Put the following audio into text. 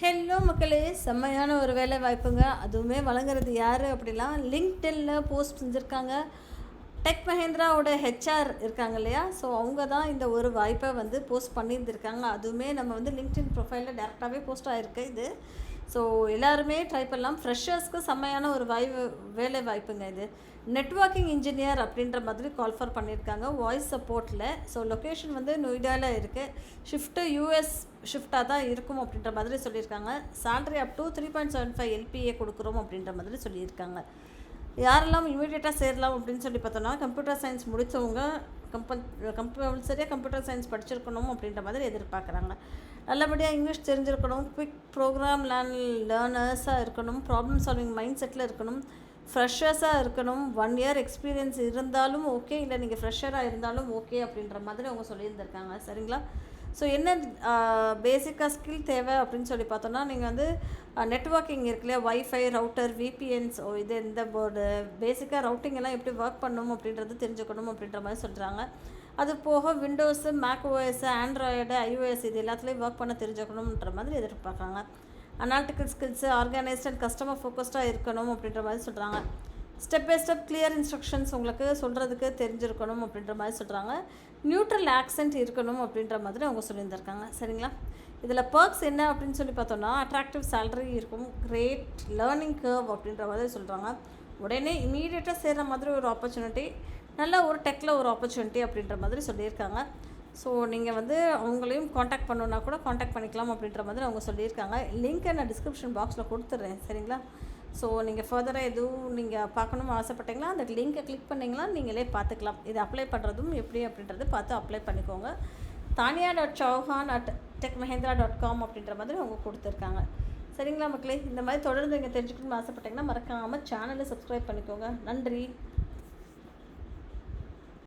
Hello மக்களே, செம்மையான ஒரு வேலை வாய்ப்புங்க. அதுவுமே வழங்குறது யார் அப்படிலாம் லிங்க்டின்ல போஸ்ட் செஞ்சுருக்காங்க. டெக் மஹேந்திராவோட ஹெச்ஆர் இருக்காங்க இல்லையா, ஸோ அவங்க தான் இந்த ஒரு வாய்ப்பை வந்து போஸ்ட் பண்ணியிருந்திருக்காங்க. அதுவுமே நம்ம வந்து லிங்க்டின் ப்ரொஃபைலில் டேரெக்டாகவே போஸ்ட் ஆகிருக்கு இது. ஸோ எல்லாருமே ட்ரை பண்ணலாம். ஃப்ரெஷர்ஸ்க்கு செம்மையான ஒரு வேலை வாய்ப்புங்க இது. நெட்வொர்க்கிங் இன்ஜினியர் அப்படின்ற மாதிரி கால் ஃபார் பண்ணியிருக்காங்க வாய்ஸ் சப்போர்ட்டில். ஸோ லொக்கேஷன் வந்து நொய்டாவில் இருக்குது. ஷிஃப்ட்டு யூஎஸ் ஷிஃப்டாக தான் இருக்கும் அப்படின்ற மாதிரி சொல்லியிருக்காங்க. சேலரி அப் டு 3.75 எல்பிஏ கொடுக்குறோம் அப்படின்ற மாதிரி சொல்லியிருக்காங்க. யாரெல்லாம் இமீடியட்டாக சேரலாம் அப்படின்னு சொல்லி பார்த்தோன்னா, கம்ப்யூட்டர் சயின்ஸ் முடித்தவங்க கம்பல்சரியாக கம்ப்யூட்டர் சயின்ஸ் படிச்சிருக்கணும் அப்படின்ற மாதிரி எதிர்பார்க்குறாங்க. நல்லபடியாக இங்கிலீஷ் தெரிஞ்சிருக்கணும், குவிக் ப்ரோக்ராம் லேர்னர்ஸாக இருக்கணும், ப்ராப்ளம் சால்விங் மைண்ட் செட்டில் இருக்கணும், ஃப்ரெஷர்ஸாக இருக்கணும், 1 இயர் எக்ஸ்பீரியன்ஸ் இருந்தாலும் ஓகே, இல்லை நீங்கள் ஃப்ரெஷராக இருந்தாலும் ஓகே அப்படின்ற மாதிரி அவங்க சொல்லியிருந்திருக்காங்க. சரிங்களா? ஸோ என்ன பேசிக்காக ஸ்கில் தேவை அப்படின்னு சொல்லி பார்த்தோன்னா, நீங்கள் வந்து நெட்வொர்க்கிங் இருக்கு இல்லையா, வைஃபை, ரவுட்டர், விபிஎன்ஸ், இது இந்த போர்டு பேசிக்காக ரவுட்டிங் எல்லாம் எப்படி ஒர்க் பண்ணணும் அப்படின்றது தெரிஞ்சுக்கணும் அப்படின்ற மாதிரி சொல்கிறாங்க. அது போக Windows, Mac OS, Android, iOS இது எல்லாத்துலேயும் ஒர்க் பண்ண தெரிஞ்சுக்கணுன்ற மாதிரி எதிர்பார்க்குறாங்க. Analytical skills, organised and customer ஃபோக்கஸ்டாக இருக்கணும் அப்படின்ற மாதிரி சொல்கிறாங்க. Step by step clear instructions உங்களுக்கு சொல்கிறதுக்கு தெரிஞ்சிருக்கணும் அப்படின்ற மாதிரி சொல்கிறாங்க. நியூட்ரல் ஆக்சென்ட் இருக்கணும் அப்படின்ற மாதிரி அவங்க சொல்லியிருந்திருக்காங்க. சரிங்களா? இதில் பர்க்ஸ் என்ன அப்படின்னு சொல்லி பார்த்தோன்னா, அட்ராக்டிவ் சேலரி இருக்கும், கிரேட் லேர்னிங் கர்வ் அப்படின்ற மாதிரி சொல்கிறாங்க. உடனே இமீடியட்டாக சேர்கிற மாதிரி ஒரு ஆப்பர்ச்சுனிட்டி, நல்ல ஒரு டெக்கில் ஒரு ஆப்பர்ச்சுனிட்டி அப்படின்ற மாதிரி சொல்லியிருக்காங்க. ஸோ நீங்கள் வந்து அவங்களையும் காண்டாக்ட் பண்ணணுன்னா கூட காண்டாக்ட் பண்ணிக்கலாம் அப்படின்ற மாதிரி அவங்க சொல்லியிருக்காங்க. லிங்க்கை நான் டிஸ்கிரிப்ஷன் பாக்ஸில் கொடுத்துட்றேன். சரிங்களா? ஸோ நீங்கள் ஃபர்தராக எதுவும் நீங்கள் பார்க்கணும்னு ஆசைப்பட்டீங்களா, அந்த லிங்க்கை கிளிக் பண்ணிங்களா நீங்களே பார்த்துக்கலாம். இது அப்ளை பண்ணுறதும் எப்படி அப்படின்றது பார்த்து அப்ளை பண்ணிக்கோங்க. tania.chauhan@techmahindra.com அப்படின்ற மாதிரி அவங்க கொடுத்துருக்காங்க. சரிங்களா மக்களே? இந்த மாதிரி தொடர்ந்து நீங்கள் தெரிஞ்சுக்கணும்னு ஆசைப்பட்டீங்கன்னா மறக்காமல் சேனலை சப்ஸ்கிரைப் பண்ணிக்கோங்க. நன்றி.